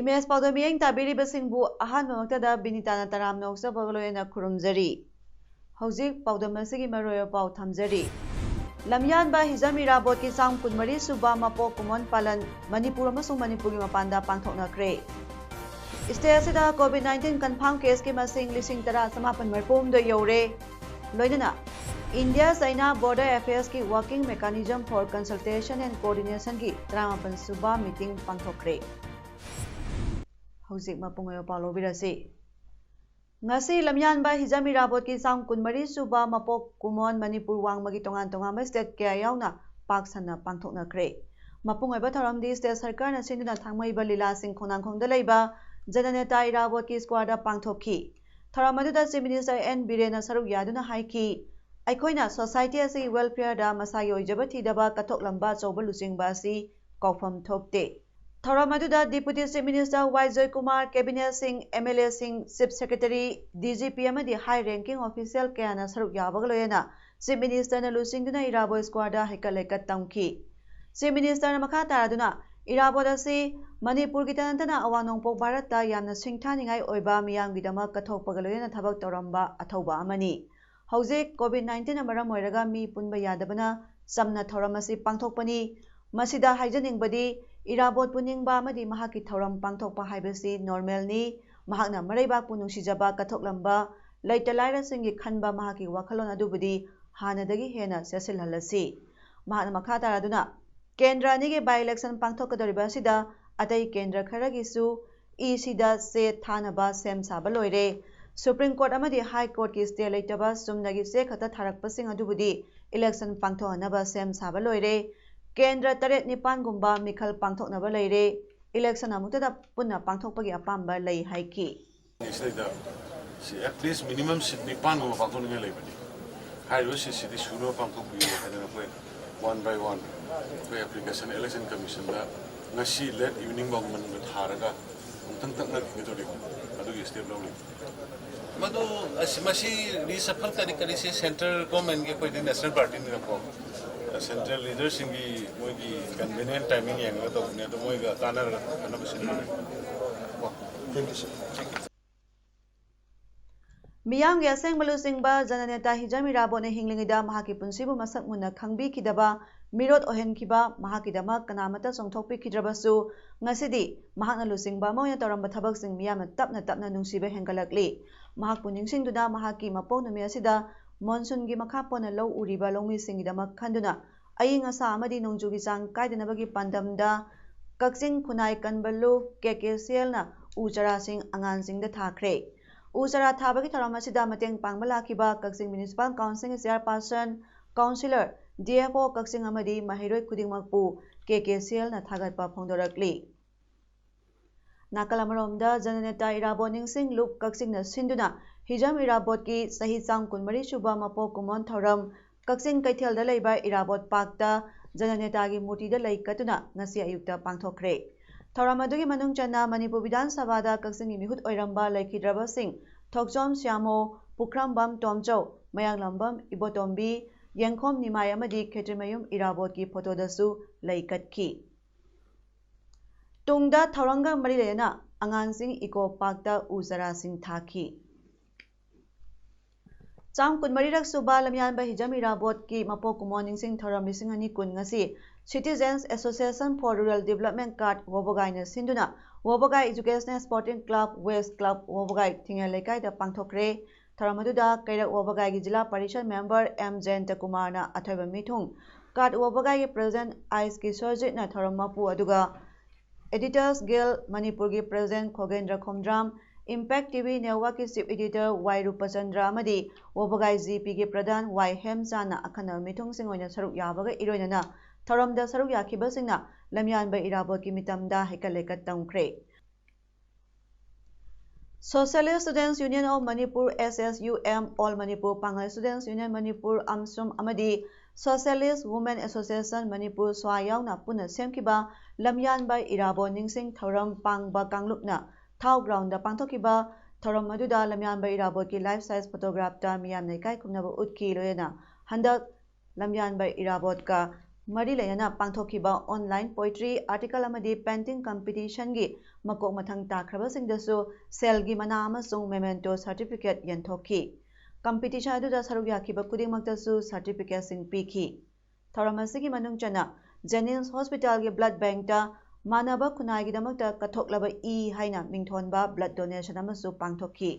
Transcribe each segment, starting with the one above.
Image पाउदमियंग ताबिरिबसिंगबु अहानमक्तदा बिनिताना तराम नौसबगलोयना खुरुमजरी हौजिक पाउदमसिगी मरोय पाउ थमजरी लमयानबा हिजमी robot की चाम कुनमरी सुबा मपो कुमोन पालन मणिपुर अमसुंग मणिपुर मपानदा पांथोकनख्रे स्टेट कोविड-19 कन्फर्म केस की मसिंग लिसिंग तरा समापन मरपुम दो you're लोइनना India China border affairs की working mechanism for consultation and coordination की 38 सुबा मीटिंग पांथोकरे हौजिक मपुंगयो पालो Birsi ngasi lamyanba hijami rabot ki sam kunmari suba mapok kumon manipur wangmagi tongan tongama state kya yauna paksanna pangthoknakre mapungaiba tharamdi state sarkar na sinduna thangmaiba lila sing khonangkhongda leiba jananeta irabot ki squad pangthokhi tharamaduda chief minister n birena saruk yaduna haiki aikoina society asi welfare da masai oijaba thidaba kathoklamba chawba lusingba si kaufam thokte Thoramadu Deputy Chief Minister Y. Joy Kumar, Cabinet Singh, MLA Singh, Chief Secretary, DGP amadi high ranking official kayana saruk yabagaloyana Chief Minister na lusingduna Irabo squad hekalekat tamki. Chief Minister na makha taraduna Irabo dasi Manipur gitanantana awanongpok Bharata yamna singthaningai oiba miyamgidama kathokpagaloyana thabak toramba athauba amani. Hauzik COVID-19 amaram oiraga mi punba yadabana samna thoramasi pangthokpani masida haijaningbadi Irabot puningba amadi mahaki thoram pangthokpa haibasi normal ni mahakna maraibak punungsijaba kathoklamba laitalaira singi khanba mahaki wakhalon adubudi hanadagi hena sesilhalasi mahakna makha taraduna kendra nige by election pangthokadoriba sida atai kendra kharagi su sida se thanaba sem saba loire Supreme Court amadi High Court ki stay laitaba sumnagi se khata tharakpasing adubudi election pangthohanaba sem saba loire Kendra taret nipan gumba mikhal pangthok na balay election amuta da punna pangthok pagi apamba lay haiki. At least minimum nipan gumba pangthok na lay bani. Hai rosi city suno pangthok biyo kada na one by one. Kaya application election commission da ngasi late evening bang man tharaga tang na kito dik. Adu step lawli. Madu masi reshuffle kari se central government ke koi national party ni ko. Central leaders ingi moigi convenient timing yang to ne to moiga kanar kana basin thank you sir Miyam ge aseng balu singba jananeta hijami rabo ne hinglingida mahaki punsibu masak munna khangbi kidaba mirot ohen kiba mahaki dama kanamata songthokpi kidrabasu ngasidi mahakna lusingba moya toramba thabak sing miyam tapna nungsibe hengalakli mahak puningsingduna mahaki mapong numi asida monsoon gi makhapona low uriba longmi singidama khanduna aying asa amadi nongjugi sang kaidanabagi pandamda kakjing khunai kanbalu KKCL na uchara sing angan sing da thakre uchara thabagi tharamasi da mateng pangbala kiba kakjing municipal council chairperson councillor DFO kakjing amadi mahiroi khudingmakpu KKCL na thagatpa phongdorakli Nakalamaromda jananeta irabo ningsing loop kakjing na sinduna Hijam Irabot ki sahi sang kunmari suba mapo kumon thoram kaksin kaithel da leiba Irabot pakta jananeta gi muti da lei katuna ngasi ayukta pangthokre thoram adugi manung chana Manipur Vidhan Sabha da kaksin gi mihut oiramba laikhidraba sing Thokjom Syamo Pukrambam Tomchau Mayanglambam Ibotombi Yengkhom Nimai amadi Khetrimayum Irabot ki photo da su laikatki Tungda thoranga mari lena angan sing iko pakta uzara sing thaki Cham kunmarirak suba lamyan ba hijami rabot ki mapo kumoning sing thoram lising ani kun ngasi Citizens Association for Rural Development Card Wobogai na sinduna Wobogai Educational Sporting Club West Club Wobogai thinga lekai da pangthokre thoramadu da kairak Wobogai gi jila parishad member M Jayanta Kumar na athoiba mithung card Wobogai gi president Ice ki Sorjit na thoram mapu aduga Editors Guild Manipur gi president Khogendra Khomdram Impact TV Network की Chief Editor Y Rupachandra amadi Wobogai GP की प्रधान Y Hemchana akhana mithung sing oina saruk yabaga iroinana ꯊꯧꯔꯝꯗ ꯁꯔꯨꯛ ꯌꯥꯈꯤꯕꯁꯤꯡꯅ ꯂꯝꯌꯥꯟꯕ ꯏꯔꯥꯕꯣꯠꯀꯤ ꯃꯤꯇꯝꯗ ꯍꯩꯀꯠ ꯂꯩꯀꯠ ꯇꯝꯈ꯭ꯔꯦ꯫ Socialist Students Union of Manipur SSUM, All Manipur Pangal Students Union Manipur AMSUM amadi Socialist Women Association Manipur SWA yauna puna semkiba lamyanba irabot ningsing thoram pangba kanglupna thau ground da pangthokiba thoram maduda lamyanba irabot ki life size photograph ta miyam nei kai kumnaba utki loyana handak lamyanba irabot ka mari layana pangthokiba online poetry article amadi painting competition gi makok mathang takrabasing dasu sel gi mana amasung memento certificate yanthoki competition aduda saruk yakiba kudingmaktasu certificate sing piki thoram asigi manung chana Jennings Hospital gi blood bank ta manaba khunai gi damakta kathoklaba e haina mingthonba blood donation amasu pangthoki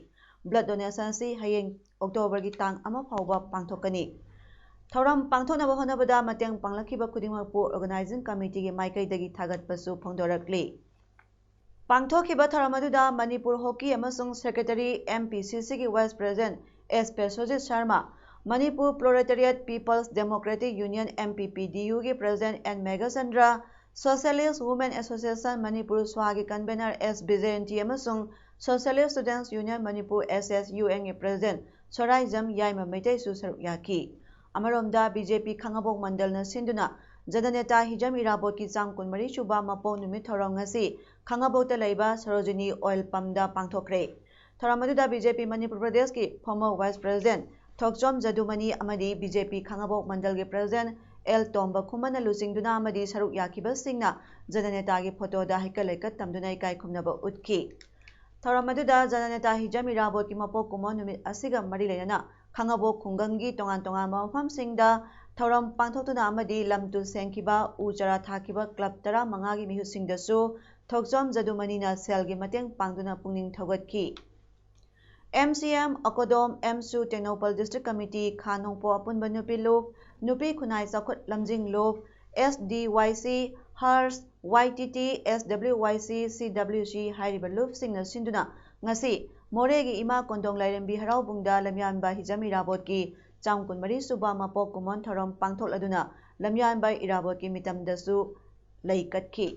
blood donation si hayeng October gi tang ama phawba pangthokani Thoram pangthonaba honabada mateng panglakiba kudingmakpu organizing committee gi maikaidagi thagatpasu phongdorakli pangthokiba thoram aduda Manipur Hockey amasung Secretary MPCC gi Vice President S. Pesojit Sharma Manipur Proletariat People's Democratic Union MPPDU gi President N. Megasandra Socialist Women Association Manipur SWA gi convener S. Bijayanti amasung Socialist Students Union Manipur SSUN gi President Soraijam Yaima Meitai su saruk yaki Amaromda BJP Khangabok Mandal na sinduna Jananeta Hijam Irabot ki chang kunmari suba mapo numit thoram ngasi Khangabok ta laiba Sarojini Oil Pump da pangthokre thoram aduda BJP Manipur Pradesh ki former Vice President Thokchom Jadumani amadi BJP Khangabok Mandal gi President L Tomba Khumana lusingduna amadi saruk yakiba singna Jananeta gi photo da haikalaikat tamduna ikai khumnaba utki thoram aduda Jananeta Hijam Irabot ki mapo kumon numit asiga mari layana Khangabok Khungangi tongan tongan mafamsingda thoram pangthoktuna amadi lamtu sengkiba uchara thakiba club tara mangagi mihusingdasu Thokchom Jadumani na selgi mateng pangduna pungning thogatki MCM Akodom MSU Technopal District Committee Khanongpo apunba nupi lok nupi khunai chakhot lamjing lok SDYC HERS YTT SWYC CWC hairiba lok singna sinduna ngasi Moregi ima kondong lairembi harau bungda lamyanba hijam irabot ki chamkun mari suba mapok kumon thoram pangthokladuna lamyanba irabot ki mitamdasu laikatki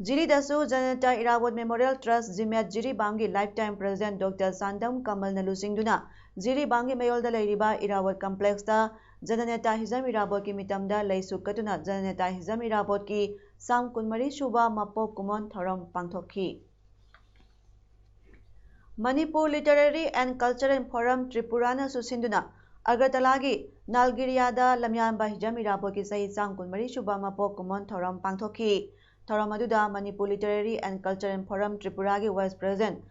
Jiri dasu Janata Irabot Memorial Trust Jimet Jiri Bangi Lifetime President Dr. Sandam Kamal Nalusingduna Jiri Bangi Mayolda Lairiba Irabot Complex ta Janata Hijam Irabot ki mitamda laisukatuna Janata Hijam Irabot ki chamkun mari suba mapok kumon thoram pangthokki Manipur Literary and Cultural Forum Tripurana Susinduna Agartalagi Nalgiriada Lamyanba Hijam Irabot ki sahi changkun mari suba mapok kumon thoram pangthokki thoram aduda Manipur Literary and Cultural Forum Tripura gi Vice President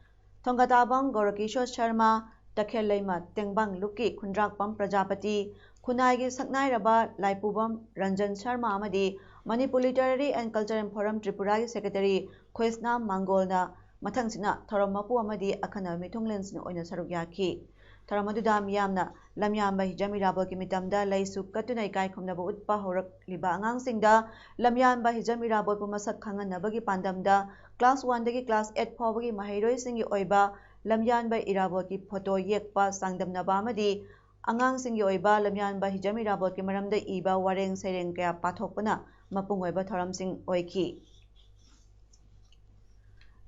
Thongatabang Gorakishore Sharma Takhel Leima Tengbang Luki Khundrakpam Prajapati Khunai gi saknairaba Laipubam Ranjan Sharma amadi Manipur Literary and Cultural Forum Tripura gi Secretary Khwesna Mangolna Mathangsina thoram mapu amadi akhana mithunglensin oina saruk yaki thoram aduda miyamna lamyanba hijam irabot ki mitamda laisu katuna ikai khomnaba utpa horak liba angangsingda lamyanba hijam irabot pu masak khanganabagi pandamda class 1 dagi class 8 phawagi mahairoi singi oiba lamyanba irabot ki photo yekpa sangdamnaba amadi angangsinggi oiba lamyanba hijam irabot ki maramda iba wareng sereng kaya pathokpana mapung oiba thoramsing oiki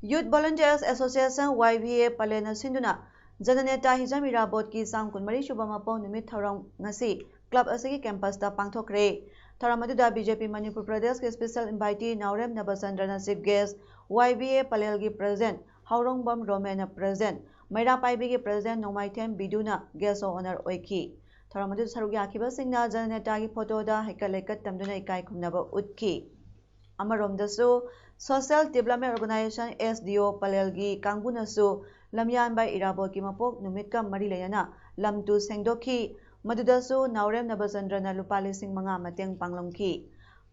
Youth Volunteers Association YVA Palena Sinduna Jananeta Hijam Irabot ki samkun mari suba mapo numit thoram ngasi club asigi campus ta pangthokre thoram aduda BJP Manipur Pradesh ki special invitee Naurem Nabasandra chief guest YVA Palel gi president Haurongbam Romena president Maira Paibi gi president Nomaithem Biduna guest of honor oiki thoram adu saruk yakiba singna Jananeta gi photo da haikalaikat tamduna ikai khumnaba utki Amaromdasu Social Development Organization SDO Palelgi Kangbunasu Lamyanba Irabot ki mapok numitka mari layana lamtu sengdokhi madudasu Naurem Nabasandra lupa lising manga mateng panglongki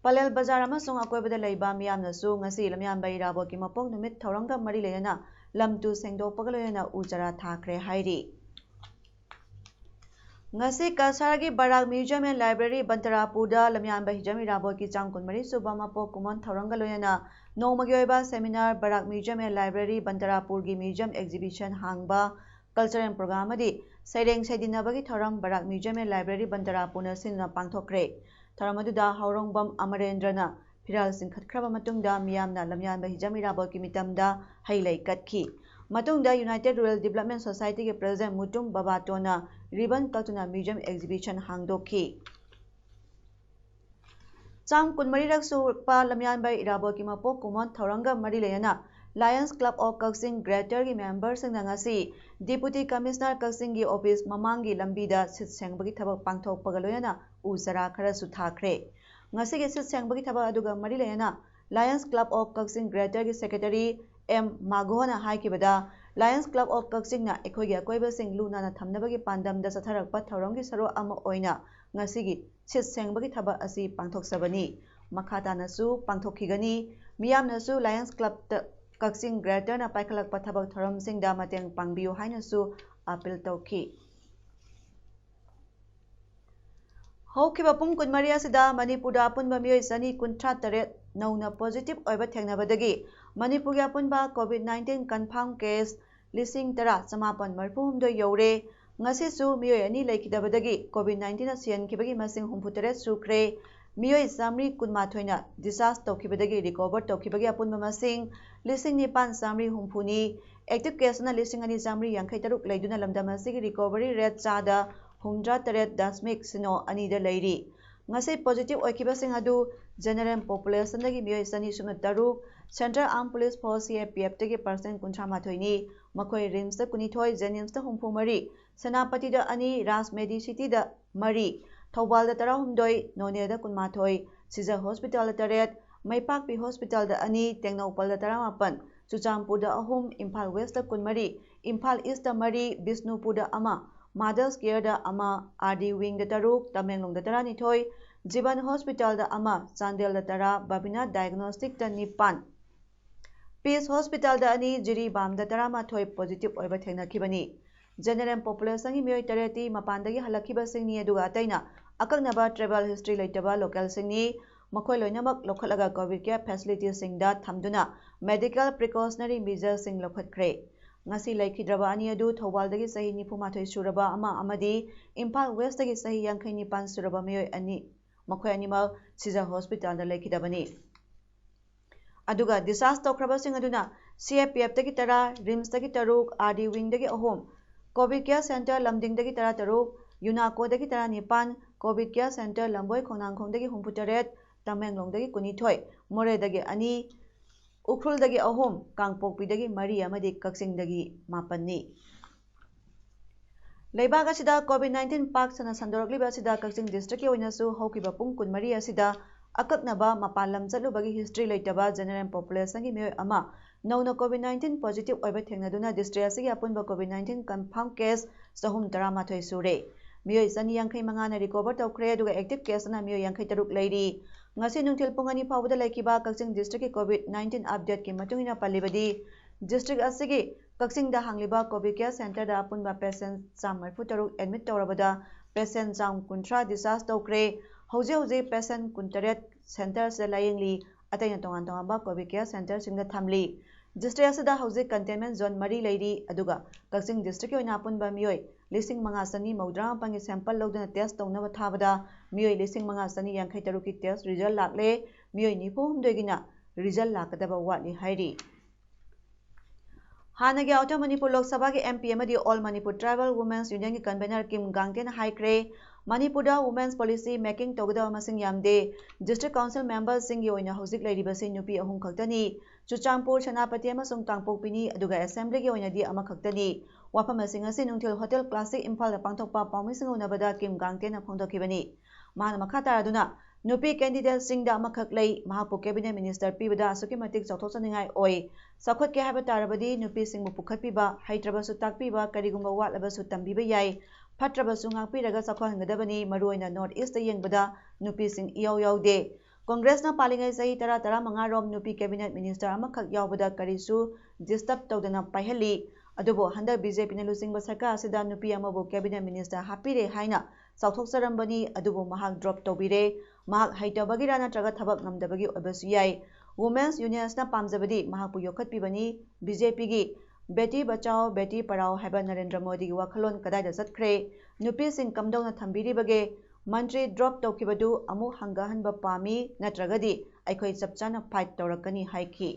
Palel Bazar amasung akoibada laiba miyamnasu ngasi Lamyanba Irabot ki mapok numit thoranga mari layana lamtu sengdokpaga layana uchara thakre hairi ngasi Kasargi Barak Museum and Library Bantarapurda Lamyanba Hijam Irabot ki changkun mari suba mapok kumon thoranga loyana Nomagi oiba seminar Barak Museum and Library Bantarapur gi Museum Exhibition hangba cultural program adi Saireng Saidinabagi thoram Barak Museum and Library Bantarapur na sinna pangthokre ꯊꯧꯔꯝ ꯑꯗꯨꯗ ꯍꯧꯔꯣꯡꯕꯝ ꯑꯃꯔꯦꯟꯗ꯭ꯔꯅ ꯐꯤꯔꯥꯜ ꯆꯤꯡꯈꯠꯈ꯭ꯔꯕ ꯃꯇꯨꯡꯗ ꯃꯤꯌꯥꯝꯅ ꯂꯝꯌꯥꯟꯕ ꯍꯤꯖꯝ ꯏꯔꯥꯕꯣꯠꯀꯤ ꯃꯤꯇꯝꯗ ꯍꯩ ꯂꯩ ꯀꯠꯈꯤ꯫ ꯃꯇꯨꯡꯗ united rural development ꯁꯣꯁꯥꯏꯇꯤꯒꯤ president ꯃꯨꯇꯨꯝ ꯕꯥꯕꯥꯇꯣꯟꯅ ꯔꯤꯕꯟ ꯀꯛꯇꯨꯅ ꯃ꯭ꯌꯨꯖꯤꯌꯝ ꯑꯦꯛꯖꯤꯕꯤꯁꯟ ꯍꯥꯡꯗꯣꯛꯈꯤ꯫ ꯆꯥꯝ 24ꯔꯛ ꯁꯨꯔꯛꯄ ꯂꯝꯌꯥꯟꯕ ꯏꯔꯥꯕꯣꯠꯀꯤ ꯃꯄꯣꯛ ꯀꯨꯝꯑꯣꯟ ꯊꯧꯔꯝꯒ ꯃꯔꯤ ꯂꯩꯅꯅ ꯂꯥꯌꯟꯁ ꯀ꯭ꯂꯕ ꯑꯣꯐ ꯀꯛꯆꯤꯡ ꯒ꯭ꯔꯦꯇꯔꯒꯤ ꯃꯦꯝꯕꯔꯁꯤꯡꯅ ꯉꯁꯤ ꯗꯤꯄꯨꯇꯤ ꯀꯃꯤꯁꯅꯔ ꯀꯛꯆꯤꯡꯒꯤ ꯑꯣꯐꯤꯁ ꯃꯃꯥꯡꯒꯤ ꯂꯝꯕꯤꯗ ꯁꯤꯠ ꯁꯦꯡꯕꯒꯤ ꯊꯕꯛ ꯄꯥꯡꯊꯣꯛꯄꯒ ꯂꯣꯏꯅꯅ ꯎ ꯆꯥꯔꯥ ꯈꯔꯁꯨ ꯊꯥꯈ꯭ꯔꯦ꯫ ꯉꯁꯤꯒꯤ ꯁꯤꯠ ꯁꯦꯡꯕꯒꯤ ꯊꯕꯛ ꯑꯗꯨꯒ ꯃꯔꯤ ꯂꯩꯅꯅ ꯂꯥꯌꯟꯁ ꯀ꯭ꯂꯕ ꯑꯣꯐ ꯀꯛꯆꯤꯡ ꯒ꯭ꯔꯦꯇꯔꯒꯤ ꯁꯦꯀ꯭ꯔꯦꯇꯔꯤ ꯑꯦꯝ ꯃꯥꯘꯣꯅ ꯍꯥꯏꯈꯤꯕꯗ ꯂꯥꯌꯟꯁ ꯀ꯭ꯂꯕ ꯑꯣꯐ ꯀꯛꯆꯤꯡꯅ ꯑꯩꯈꯣꯏꯒꯤ ꯑꯀꯣꯏꯕꯁꯤꯡ ꯂꯨ ꯅꯥꯟꯅ ꯊꯝꯅꯕꯒꯤ ꯄꯥꯟꯗꯝꯗ ꯆꯠꯊꯔꯛꯄ ꯊꯧꯔꯝꯒꯤ ꯁꯔꯨꯛ ꯑꯃ ꯑꯣꯏꯅ ꯉꯁꯤꯒꯤ ꯁꯤꯠ ꯁꯦꯡꯕꯒꯤ ꯊꯕꯛ ꯑꯁꯤ ꯄꯥꯡꯊꯣꯛꯆꯕꯅꯤ꯫ ꯃꯈꯥ ꯇꯥꯅꯁꯨ ꯄꯥꯡꯊꯣꯛꯈꯤꯒꯅꯤ꯫ ꯃꯤꯌꯥꯝꯅꯁꯨ ꯂꯥꯌꯟꯁ ꯀ꯭ꯂꯕ ꯀꯛꯆꯤꯡ ꯒ꯭ꯔꯦꯇꯔꯅ ꯄꯥꯏꯈꯠꯂꯛꯄ ꯊꯕꯛ ꯊꯧꯔꯝꯁꯤꯡꯗ ꯃꯇꯦꯡ ꯄꯥꯡꯕꯤꯌꯨ ꯍꯥꯏꯅꯁꯨ ꯑꯄꯤꯜ ꯇꯧꯈꯤ꯫ ꯍꯧꯈꯤꯕ ꯄꯨꯡ 24 ꯑꯁꯤꯗ ꯃꯅꯤꯄꯨꯔꯗ ꯑꯄꯨꯟꯕ ꯃꯤꯑꯣꯏ 138 ꯅꯧꯅ ꯄꯣꯖꯤꯇꯤꯚ ꯑꯣꯏꯕ ꯊꯦꯡꯅꯕꯗꯒꯤ ꯃꯅꯤꯄꯨꯔꯒꯤ ꯑꯄꯨꯟꯕ ꯀꯣꯚꯤꯗ-19 ꯀꯟꯐꯥꯔꯝ ꯀꯦꯁ 10,962 ꯌꯧꯔꯦ꯫ ꯉꯁꯤꯁꯨ ꯃꯤꯑꯣꯏ 2 ꯂꯩꯈꯤꯗꯕꯗꯒꯤ ꯀꯣꯚꯤꯗ-19ꯅ ꯁꯤꯍꯟꯈꯤꯕꯒꯤ ꯃꯁꯤꯡ 63 ꯁꯨꯈ꯭ꯔꯦ꯫ ꯃꯤꯑꯣꯏ 112ꯅ ꯗꯤꯁꯆꯥꯔꯖ ꯇꯧꯈꯤꯕꯗꯒꯤ ꯔꯤꯀꯣꯚꯔ ꯇꯧꯈꯤꯕꯒꯤ ꯑꯄꯨꯟꯕ ꯃꯁꯤꯡ 9,960ꯅꯤ꯫ ꯑꯦꯛꯇꯤꯚ ꯀꯦꯁꯅ 2,283 ꯂꯩꯗꯨꯅ ꯂꯝꯗꯝ ꯑꯁꯤꯒꯤ ꯔꯤꯀꯣꯚꯔꯤ ꯔꯦꯠ ꯆꯥꯗ 68.02ꯗ ꯂꯩꯔꯤ꯫ ꯉꯁꯤ ꯄꯣꯖꯤꯇꯤꯚ ꯑꯣꯏꯈꯤꯕꯁꯤꯡ ꯑꯗꯨ ꯖꯦꯅꯔꯦꯜ ꯄꯣꯄꯨꯂꯦꯁꯟꯗꯒꯤ ꯃꯤꯑꯣꯏ 203, ꯁꯦꯟꯇ꯭ꯔꯦꯜ ꯑꯥꯔꯝ ꯄꯨꯂꯤꯁ ꯐꯣꯔꯁ CAPFꯇꯒꯤ ꯄꯔꯁꯦꯟꯠ 38ꯅꯤ꯫ ꯃꯈꯣꯏ ꯔꯤꯝꯁꯇ 19, ꯖꯦꯅꯤꯝꯁꯇ 64, ꯁꯦꯅꯥꯄꯇꯤꯗ 2, ꯔꯥꯖꯃꯦꯗꯤꯁꯤꯇꯤꯗ 3, ꯊꯧꯕꯥꯜꯗ 18, ꯅꯣꯅꯦꯗ 12, ꯁꯤꯖ ꯍꯣꯁꯄꯤꯇꯥꯜꯗ 8, ꯃꯩꯄꯥꯛꯄꯤ ꯍꯣꯁꯄꯤꯇꯥꯜꯗ 2, ꯇꯦꯡꯅꯧꯄꯜꯗ 18, ꯆꯨꯔꯆꯥꯟꯄꯨꯔꯗ 3, ꯏꯝꯐꯥꯜ ꯋꯦꯁꯇ 24, ꯏꯝꯐꯥꯜ ꯏꯁꯇ 3, ꯕꯤꯁꯅꯨꯄꯨꯔꯗ 1, ꯃꯥꯗꯔꯁ ꯀꯦꯌꯔꯗ 1, RD ꯋꯤꯡꯗ 6, ꯇꯃꯦꯡꯂꯣꯡꯗ 12, ꯖꯤꯕꯟ ꯍꯣꯁꯄꯤꯇꯥꯜꯗ 1, ꯆꯥꯟꯗꯦꯜꯗ 10, ꯕꯕꯤꯅꯥ ꯗꯥꯏꯒꯅꯣꯁꯇꯤꯛꯇ 9, ꯄꯤꯁ ꯍꯣꯁꯄꯤꯇꯥꯜꯗ 2, ꯖꯤꯔꯤꯕꯥꯝꯗ 11 ꯄꯣꯖꯤꯇꯤꯚ ꯑꯣꯏꯕ ꯊꯦꯡꯅꯈꯤꯕꯅꯤ꯫ ꯖꯦꯅꯔꯦꯜ ꯄꯣꯄꯨꯂꯦꯁꯟꯒꯤ ꯃꯤꯑꯣꯏ 8ꯇꯤ ꯃꯄꯥꯟꯗꯒꯤ ꯍꯜꯂꯛꯈꯤꯕꯁꯤꯡꯅꯤ ꯑꯗꯨꯒ ꯑꯇꯩꯅ ꯑꯀꯛꯅꯕ ꯇ꯭ꯔꯦꯚꯦꯜ ꯍꯤꯁꯇ꯭ꯔꯤ ꯂꯩꯇꯕ ꯂꯣꯀꯦꯜꯁꯤꯡꯅꯤ꯫ ꯃꯈꯣꯏ ꯂꯣꯏꯅꯃꯛ ꯂꯧꯈꯠꯂꯒ ꯀꯣꯚꯤꯗ ꯀꯦꯌꯔ ꯐꯦꯁꯤꯂꯤꯇꯤꯁꯤꯡꯗ ꯊꯝꯗꯨꯅ ꯃꯦꯗꯤꯀꯦꯜ ꯄ꯭ꯔꯤꯀꯣꯁꯅꯔꯤ ꯃꯤꯖꯔꯁꯤꯡ ꯂꯧꯈꯠꯈ꯭ꯔꯦ꯫ ꯉꯁꯤ ꯂꯩꯈꯤꯗ꯭ꯔꯕ 2 ꯑꯗꯨ ꯊꯧꯕꯥꯜꯗꯒꯤ ꯆꯍꯤ 94 ꯁꯨꯔꯕ ꯑꯃ ꯑꯃꯗꯤ ꯏꯝꯐꯥꯜ ꯋꯦꯁꯇꯒꯤ ꯆꯍꯤ 59 ꯁꯨꯔꯕ ꯃꯤꯑꯣꯏ 2, ꯃꯈꯣꯏ ꯑꯅꯤꯃꯛ ꯁꯤꯖ ꯍꯣꯁꯄꯤꯇꯥꯜꯗ ꯂꯩꯈꯤꯗꯕꯅꯤ꯫ ꯑꯗꯨꯒ ꯗꯤꯁꯆꯥꯔꯖ ꯇꯧꯈ꯭ꯔꯕꯁꯤꯡ ꯑꯗꯨꯅ CAPFꯇꯒꯤ 10, ꯔꯤꯝꯁꯇꯒꯤ 3, RD ꯋꯤꯡꯗꯒꯤ 3, ꯀꯣꯚꯤꯗ ꯀꯦꯌꯔ ꯁꯦꯟꯇꯔ ꯂꯝꯗꯤꯡꯗꯒꯤ 13, ꯌꯨꯅꯥꯀꯣꯗꯒꯤ 19, ꯀꯣꯚꯤꯗ ꯀꯦꯌꯔ ꯁꯦꯟꯇꯔ ꯂꯝꯕꯣꯏ ꯈꯣꯡꯅꯥꯡꯈꯣꯡꯗꯒꯤ 68, ꯇꯃꯦꯡꯂꯣꯡꯗꯒꯤ 12, ꯃꯣꯔꯦꯗꯒꯤ 2, ꯎꯈ꯭ꯔꯨꯜꯗꯒꯤ 3, ꯀꯥꯡꯄꯣꯛꯄꯤꯗꯒꯤ 3 ꯑꯃꯗꯤ ꯀꯛꯆꯤꯡꯗꯒꯤ 7ꯅꯤ꯫ ꯂꯩꯕꯥꯛ ꯑꯁꯤꯗ ꯀꯣꯚꯤꯗ-19 ꯄꯥꯛ ꯁꯟꯅ ꯁꯟꯗꯣꯔꯛꯂꯤꯕ ꯑꯁꯤꯗ ꯀꯛꯆꯤꯡ ꯗꯤꯁꯇ꯭ꯔꯤꯛꯀꯤ ꯑꯣꯏꯅꯁꯨ ꯍꯧꯈꯤꯕ ꯄꯨꯡ 24 ꯑꯁꯤꯗ ꯑꯀꯛꯅꯕ ꯃꯄꯥꯟ ꯂꯝ ꯆꯠꯂꯨꯕꯒꯤ ꯍꯤꯁꯇ꯭ꯔꯤ ꯂꯩꯇꯕ ꯖꯦꯅꯔꯦꯜ ꯄꯣꯄꯨꯂꯦꯁꯟꯒꯤ 미ꯑꯣꯏ ꯑꯃ ꯅꯧꯅ ꯀꯣꯚꯤꯗ-19 ꯄꯣꯖꯤꯇꯤꯚ ꯑꯣꯏꯕ ꯊꯦꯡꯅꯗꯨꯅ ꯗꯤꯁꯇ꯭ꯔꯤꯛ ꯑꯁꯤꯒꯤ ꯑꯄꯨꯟꯕ ꯀꯣꯚꯤꯗ-19 ꯀꯟꯐꯥꯔꯝ ꯀꯦꯁ 311 ꯁꯨꯔꯦ꯫ ꯃꯤꯑꯣꯏ 155ꯅ ꯔꯤꯀꯣꯚꯔ ꯇꯧꯈ꯭ꯔꯦ ꯑꯗꯨꯒ ꯑꯦꯛꯇꯤꯚ ꯀꯦꯁꯅ ꯃꯤꯑꯣꯏ 53 ꯂꯩꯔꯤ꯫ ꯉꯁꯤ ꯅꯨꯡꯊꯤꯜ ꯄꯨꯡ 2 ꯐꯥꯎꯕꯗ ꯂꯩꯈꯤꯕ ꯀꯛꯆꯤꯡ ꯗꯤꯁꯇ꯭ꯔꯤꯛꯀꯤ ꯀꯣꯚꯤꯗ-19 ꯑꯞꯗꯦꯠꯀꯤ ꯃꯇꯨꯡꯏꯟꯅ ꯄꯜꯂꯤꯕꯗꯤ ꯗꯤꯁꯇ꯭ꯔꯤꯛ ꯑꯁꯤꯒꯤ ꯀꯛꯆꯤꯡꯗ ꯍꯥꯡꯂꯤꯕ ꯀꯣꯚꯤꯗ ꯀꯦꯌꯔ ꯁꯦꯟꯇꯔꯗ ꯑꯄꯨꯟꯕ ꯄꯦꯁꯦꯟꯠ 134 ꯑꯦꯗꯃꯤꯠ ꯇꯧꯔꯕꯗ ꯄꯦꯁꯦꯟꯠ 130 ꯗꯤꯁꯆꯥꯔꯖ ꯇꯧꯈ꯭ꯔꯦ꯫ ꯍꯧꯖꯤꯛ ꯍꯧꯖꯤꯛ ꯄꯦꯁꯦꯟꯠ 18 ꯁꯦꯟꯇꯔꯁꯤꯗ ꯂꯥꯌꯦꯡꯂꯤ, ꯑꯇꯩꯅ ꯇꯣꯉꯥꯟ ꯇꯣꯉꯥꯟꯕ ꯀꯣꯚꯤꯗ ꯀꯦꯌꯔ ꯁꯦꯟꯇꯔꯁꯤꯡꯗ ꯊꯝꯂꯤ꯫ ꯗꯤꯁꯇ꯭ꯔꯤꯛ ꯑꯁꯤꯗ ꯍꯧꯖꯤꯛ ꯀꯟꯇꯦꯟꯃꯦꯟꯠ ꯖꯣꯟ 4 ꯂꯩꯔꯤ ꯑꯗꯨꯒ ꯀꯛꯆꯤꯡ ꯗꯤꯁꯇ꯭ꯔꯤꯛꯀꯤ ꯑꯣꯏꯅ ꯑꯄꯨꯟꯕ ꯃꯤꯑꯣꯏ 5,134ꯒꯤ ꯁꯦꯝꯄꯜ ꯂꯧꯗꯨꯅ ꯇꯦꯁꯠ ꯇꯧꯅꯕ ꯊꯥꯕꯗ ꯃꯤꯑꯣꯏ 5,153ꯒꯤ ꯇꯦꯁꯠ ꯔꯤꯖꯜꯠ ꯂꯥꯛꯂꯦ, ꯃꯤꯑꯣꯏ 94ꯒꯤꯅ ꯔꯤꯖꯜꯠ ꯂꯥꯛꯀꯗꯕ ꯋꯥꯠꯂꯤ ꯍꯥꯏꯔꯤ꯫ ꯍꯥꯟꯅꯒꯤ ꯑꯥꯎꯇꯔ ꯃꯅꯤꯄꯨꯔ ꯂꯣꯛ ꯁꯚꯥꯒꯤ MP ꯑꯃꯗꯤ ꯑꯣꯜ ꯃꯅꯤꯄꯨꯔ ꯇ꯭ꯔꯥꯏꯕꯦꯜ ꯋꯨꯃꯦꯟꯁ ꯌꯨꯅꯤꯌꯟꯒꯤ ꯀꯟꯚꯦꯅꯔ ꯀꯤꯝ ꯒꯥꯡꯇꯦꯅ ꯍꯥꯏꯈ꯭ꯔꯦ ꯃꯅꯤꯄꯨꯔꯗ ꯋꯨꯃꯦꯟꯁ ꯄꯣꯂꯤꯁꯤ ꯃꯦꯀꯤꯡ ꯇꯧꯒꯗꯕ ꯃꯁꯤꯡ ꯌꯥꯝꯗꯦ, ꯗꯤꯁꯇ꯭ꯔꯤꯛ ꯀꯥꯎꯟꯁꯤꯜ ꯃꯦꯝꯕꯔꯁꯤꯡꯒꯤ ꯑꯣꯏꯅ ꯍꯧꯖꯤꯛ ꯂꯩꯔꯤꯕꯁꯤ ꯅꯨꯄꯤ 3 ꯈꯛꯇꯅꯤ, ꯆꯨꯔꯆꯥꯟꯄꯨꯔ, ꯁꯦꯅꯥꯄꯇꯤ ꯑꯃꯁꯨꯡ ꯀꯥꯡꯄꯣꯛꯄꯤꯅꯤ ꯑꯗꯨꯒ ꯑꯦꯁꯦꯝꯕ꯭ꯂꯤꯒꯤ ꯑꯣꯏꯅꯗꯤ ꯑꯃꯈꯛꯇꯅꯤ꯫ ꯋꯥꯐꯝ ꯑꯁꯤ ꯉꯁꯤ ꯅꯨꯡꯊꯤꯜ ꯍꯣꯇꯦꯜ ꯀ꯭ꯂꯥꯁꯤꯛ ꯏꯝꯐꯥꯜꯗ ꯄꯥꯡꯊꯣꯛꯄ ꯄꯥꯎꯃꯤꯁꯤꯡ ꯎꯅꯕꯗ ꯀꯤꯝ ꯒꯥꯡꯇꯦꯅ ꯐꯣꯡꯗꯣꯛꯈꯤꯕꯅꯤ꯫ ꯃꯍꯥꯛꯅ ꯃꯈꯥ ꯇꯥꯔꯗꯨꯅ ꯅꯨꯄꯤ ꯀꯦꯟꯗꯤꯗꯦꯠꯁꯤꯡꯗ ꯑꯃꯈꯛ ꯂꯩ, ꯃꯍꯥꯛꯄꯨ ꯀꯦꯕꯤꯅꯦꯠ ꯃꯤꯅꯤꯁꯇꯔ ꯄꯤꯕꯗ ꯑꯁꯨꯛꯀꯤ ꯃꯇꯤꯛ ꯆꯥꯎꯊꯣꯛꯆꯅꯤꯡꯉꯥꯏ ꯑꯣꯏ, ꯆꯥꯎꯈꯠꯀꯦ ꯍꯥꯏꯕ ꯇꯥꯔꯕꯗꯤ ꯅꯨꯄꯤꯁꯤꯡꯕꯨ ꯄꯨꯈꯠꯄꯤꯕ, ꯍꯩꯇ꯭ꯔꯕꯁꯨ ꯇꯥꯛꯄꯤꯕ, ꯀꯔꯤꯒꯨꯝꯕ ꯋꯥꯠꯂꯕꯁꯨ ꯇꯝꯕꯤꯕ ꯌꯥꯏ, ꯐꯠꯇ꯭ꯔꯕꯁꯨ ꯉꯥꯛꯄꯤꯔꯒ ꯆꯥꯎꯈꯠꯍꯟꯒꯗꯕꯅꯤ, ꯃꯔꯨꯑꯣꯏꯅ ꯅꯣꯔꯊ ꯏꯁꯇ ꯌꯦꯡꯕꯗ ꯅꯨꯄꯤꯁꯤꯡ ꯏꯌꯥꯎ ꯌꯥꯎꯗꯦ꯫ ꯀꯣꯡꯒ꯭ꯔꯦꯁꯅ ꯄꯥꯜꯂꯤꯉꯩ ꯆꯍꯤ 10-15ꯔꯣꯝ ꯅꯨꯄꯤ ꯀꯦꯕꯤꯅꯦꯠ ꯃꯤꯅꯤꯁꯇꯔ ꯑꯃꯈꯛ ꯌꯥꯎꯕꯗ ꯀꯔꯤꯁꯨ ꯗꯤꯁꯇꯔꯕ ꯇꯧꯗꯅ ꯄꯥꯏꯍꯜꯂꯤ, ꯑꯗꯨꯕꯨ ꯍꯟꯗꯛ BJPꯅ ꯂꯨꯆꯤꯡꯕ ꯁꯔꯀꯥꯔ ꯑꯁꯤꯗ ꯅꯨꯄꯤ ꯑꯃꯕꯨ ꯀꯦꯕꯤꯅꯦꯠ ꯃꯤꯅꯤꯁꯇꯔ ꯍꯥꯞꯄꯤꯔꯦ ꯍꯥꯏꯅ ꯆꯥꯎꯊꯣꯛꯆꯔꯝꯕꯅꯤ ꯑꯗꯨꯕꯨ ꯃꯍꯥꯛ ꯗ꯭ꯔꯣꯞ ꯇꯧꯕꯤꯔꯦ, ꯃꯍꯥꯛ ꯍꯩꯇꯕꯒꯤꯔ ꯅꯠꯇ꯭ꯔꯒ ꯊꯕꯛ ꯉꯝꯗꯕꯒꯤ ꯑꯣꯏꯕꯁꯨ ꯌꯥꯏ꯫ ꯋꯨꯃꯦꯟꯁ ꯌꯨꯅꯤꯌꯟꯁꯅ ꯄꯥꯝꯖꯕꯗꯤ ꯃꯍꯥꯛꯄꯨ ꯌꯣꯛꯈꯠꯄꯤꯕꯅꯤ꯫ BJPꯒꯤ ꯕꯦꯇꯤ ꯕꯆꯥꯎ ꯕꯦꯇꯤ ꯄढ़ाओ ꯍꯥꯏꯕ ꯅꯔꯦꯟꯗ꯭ꯔ ꯃꯣꯗꯤꯒꯤ ꯋꯥꯈꯜꯂꯣꯟ ꯀꯗꯥꯏꯗ ꯆꯠꯈ꯭ꯔꯦ? ꯅꯨꯄꯤꯁꯤꯡ ꯀꯝꯗꯧꯅ ꯊꯝꯕꯤꯔꯤꯕꯒꯦ? मंत्री ड्रॉप तौखिबदु अमुक हंगाहनबा पामी नत्रगदि अखोई चपचाना फाइट तौरकनी हाइखी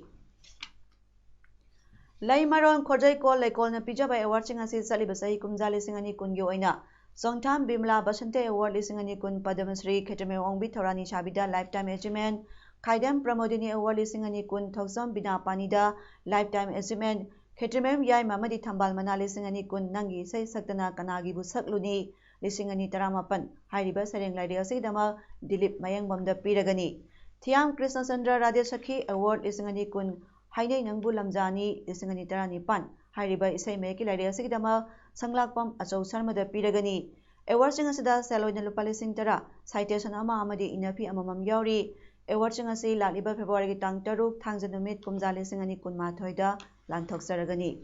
लैमरोन खोजै कोल लैकोलना पिजबा एवार्डसिंग असि चलिबा सही कुमजा लिसिंग अनि कुनगी ओइना सोंगथाम बिमला बसंते एवार्ड लिसिंग अनि कुन पद्मश्री खेतमे ओंगबी Thaurani छाबिदा lifetime achievement खाइदम Pramodini award लिसिंग अनि कुन थौसम बिना पानीदा लाइफटाइम अचीवमेंट खेतमेम याय मामदी थंबाल मना लिसिंग अनि कुन नंगी सै सक्तना कनागिबु सकलुनी लिसिंग अनि 18 हाइरिबा सरेंग लाइदे असिदमा दिलीप मयंगबमदा पीरगनी थियाम कृष्णचंद्र राधेसखी एवार्ड लिसिंग अनि कुन हाइनै नंगबु लमजानी लिसिंग अनि 19 हाइरिबा इसै मेकी लाइदे असिदमा संगलाकपम अचौ शर्मदा पीरगनी एवार्डसिंग असिदा सेलोइना लुपा लिसिंग 10 साइटेशन अमा अमदी इनफी अममम यावरी एवार्डसिंग असि लालिबा फेब्रुवारी की तांग 3 थांगजन नुमित कुमजा लिसिंग अनि 19 दा लांथोकसरगनी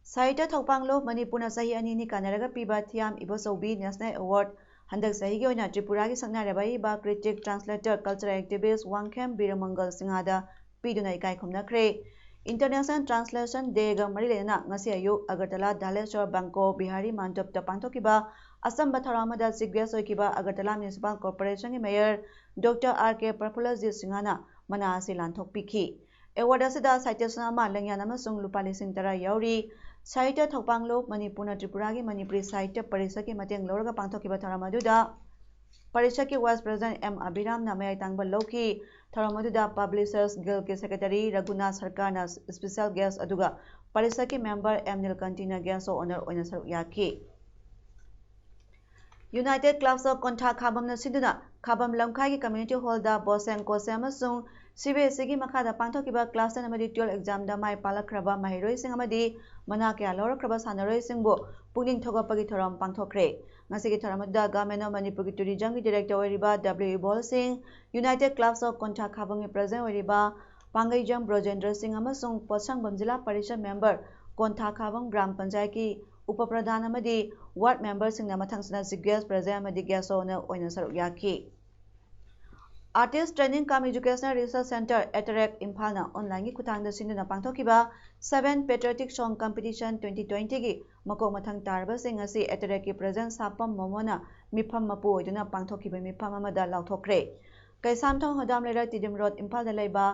साहित्य थौपांगलो मणिपुरना सही अनिनी कानरगा पीबा थियाम इबोसौबी नेशनल अवार्ड हंदक सही की ओइना त्रिपुरा की संगनारबा इबा critic translator cultural activist Wangkhem Birmangal सिंहादा पीदुना इकाई खुमनखरे इंटरनेशनल ट्रांसलेशन डेगा मरिलेना ngasi ayuk agartala dhaleshwar bangko bihari mandop ta pangthokiba asamba tharamada sigres oikiba agartala municipal corporation ki mayor dr rk Prafullajit Singhana mana asi lanthokpikhi award asida citation ama lengyan amasung lupa lising 10 yauri साहित्य थौपांगलो मणिपुर त्रिपुरा की मणिपुरी साहित्य परिषद की मतेंग लौरगा पांथोकिबा थरामदुदा परिषद की vice president M अभिराम नामयाई तांगबा लौकी थरामदुदा publishers guild के secretary Raghunath सरकार ना स्पेशल गेस्ट अदुगा परिषद की मेंबर एम नीलकंठीना गेस्ट ऑनर ओइना सरुक याकी यूनाइटेड क्लब्स ऑफ कोंठा खाबम न सिंदुना खाबम लमखाई की कम्युनिटी हॉल दा बोसेंग कोसेम अमसुंग CBSE की मखादा पांथोकिबा क्लास 10 अमदी 12 एग्जाम दा माय पालखरबा महिरोई सिंग अमदी मना क्या लौरखरबा सानरोई सिंगबो पुनिंग थोगपगी थोरम पांथोखरे ngasi की थोरमदा गवर्नमेंट ऑफ मणिपुर की टूरिज्म की डायरेक्टर ओरिबा W Bal Singh united clubs of Kontha Khabam की प्रेसिडेंट ओरिबा पांगैजम ब्रोजेंद्र सिंह अमसुंग पोसंगबम जिला परिषद मेंबर कोंठा खाबम ग्राम पंचायत की उप प्रधान अमदी वार्ड मेंबर सिंह ना मथंगसना सिगेस प्रेसिडेंट अमदी गेस्ट ओनर ओइना सरुक याकी artist training cum educational research centre एटरेक इम्फाल ऑनलाइन की खुतांग सिंधुना पांथोकिबा 7 पेट्रियोटिक सॉन्ग कंपटीशन 2020 की मको मथंग तारबसिंग असि एटरेक की प्रेजेंस सापम मोमोना मिफम मपु ओइदुना पांथोकिबा मिफम अमदा लाउथोखरे कैसामथों हदाम लेरा तिदिम रोड इम्फाल दा लेबा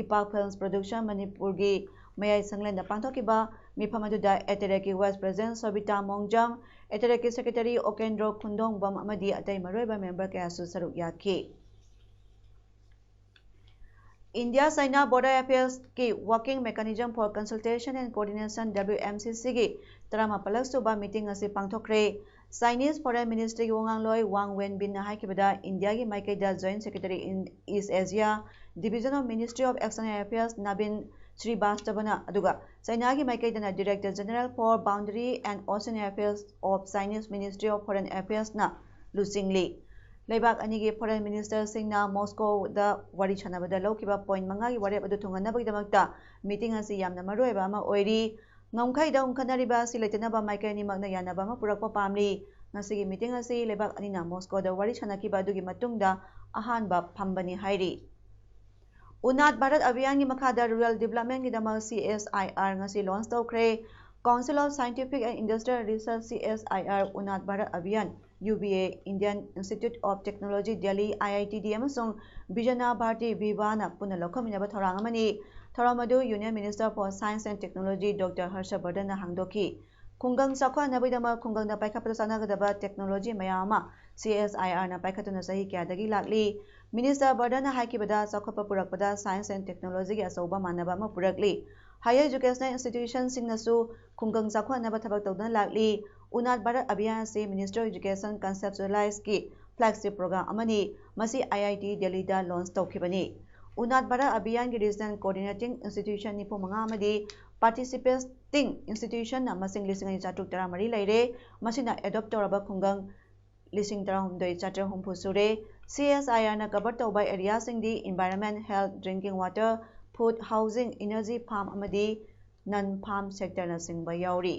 इपाक फिल्म्स प्रोडक्शन मणिपुर की मयाई संगलेन दा पांथोकिबा मिफम अदुदा एटरेक की वाइस प्रेसिडेंट सोबिता मोंगजम एटरेक की सेक्रेटरी ओकेंद्रो खुंदोंग बम अमदी अतै मरोइबा मेंबर कयासु सरुक याकी इंडिया चाइना बॉर्डर अफेयर्स की working mechanism for consultation and coordination WMCC की 13 सुबा मीटिंग असी पांथोखरे चाइनीज फॉरेन मिनिस्ट्री की वंगांगलोय वांग वेनबिन हाइकिबदा इंडिया की माइकेदा joint secretary in east Asia division of ministry of external affairs नबिन श्रीवास्तवना अदुगा चाइना की माइकेदा director general for boundary and ocean affairs of Chinese ministry of foreign affairs ना लुसिंगली लेबाक अनी की फॉरेन मिनिस्टर सिंगना मॉस्को दा वारी छनाबदा लौकिबा पॉइंट मंगा की वारेब अदु थुंगनबगदमक्ता मीटिंग असी यामना मरोयबा अमा ओइरी ngomkhaida unkhanariba si letenaba maikani magna yanaba ma purakpa pamli ngasi gi meeting asi lebak anina Moscow da wari chanaki ba dugi matungda ahanba phambani hairi Unat Bharat Abhiyan gi makhada rural development gi damal CSIR ngasi launch tawkhre Council of Scientific and Industrial Research CSIR Unat Bharat Abhiyan UBA Indian Institute of Technology Delhi IITD amasung Bijana Bharti Vivana puna lokhaminaba thorang amani Thoramadu Union Minister for Science and Technology Dr. Harshavardhan hangdoki Kungang sakwa nabidama kungang na paikapata sanagadaba technology mayama CSIR na paikatuna sahi kyadagi lakli Minister Bardhan haikibada sakwa purakpada Science and Technology gi asauba manaba ma purakli Higher Educational Institutions singnasu kungang sakwa naba thabak tawdana lakli Unat Bharat Abhiyan se Ministry of Education conceptualize ki flagship program amani masi IIT Delhi da launch tawkhibani Unat Bharat Abhiyan ki regional coordinating institution nipu manga amadi participating institution na masing lising ani chatuk tara mari laire masina adopt toraba khungang lising tara humdoi chatur humpu sure CSIR na cover tawba area sing di environment health drinking water food housing energy farm amadi non farm sector na singba yauri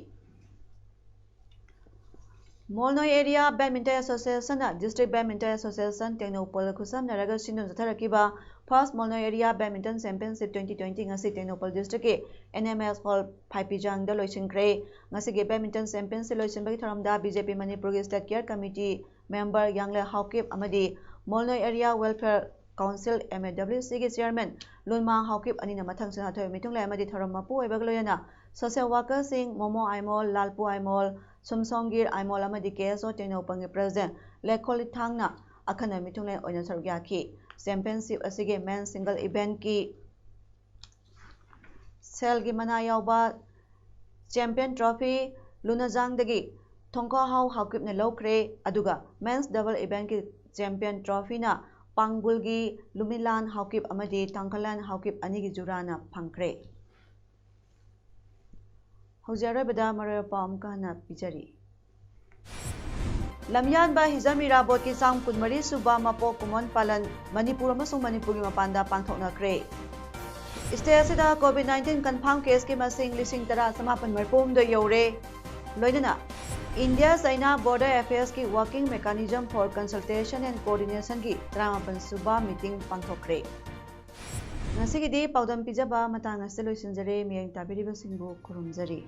Molnoi Area Badminton Association District Badminton Association Technopol khusam naraga sinun jatharakiba First Molnoi Area Badminton Championship 2020 ngasi Technopol District ke NMS Hall 5 pijang da loisingkre ngasi ge Badminton Championship loisinbagi tharamda BJP Manipur State Care Committee member Yangle Haukip amadi Molnoi Area Welfare Council MAWC gi chairman Lunma Haukip anina mathang sana thoi mitung le amadi thoram mapu ebagloyana social worker sing Momo Aimol Lalpu Aimol Sumsongir Aimol amadi KSO Teno pangi president Lekholi thangna akhana mitung le oina sarugya ki championship asige men single event ki sel gi mana yauba champion trophy Lunajang dagi Thongko Hau Haukip ne lokre aduga men's double event ki champion trophy na Pangbulgi Lumilan Haukip amadi Tangkalan Haukip anigi jurana phangkre Hojare bada mare pam kana pichari Lamyan ba Hizami Rabot ki sang kunmari suba mapo kumon palan Manipur amasung Manipur gi mapanda pangthokna kre State asida COVID-19 confirm case ki masing lising tara samapan marpum do yore loinana India China Border Affairs ki working mechanism for consultation and coordination ki Tramapan Suba meeting pangthokre Ngasigi di paudam pijaba matang aselo sinjare miyang tabiriba singbu kurumjari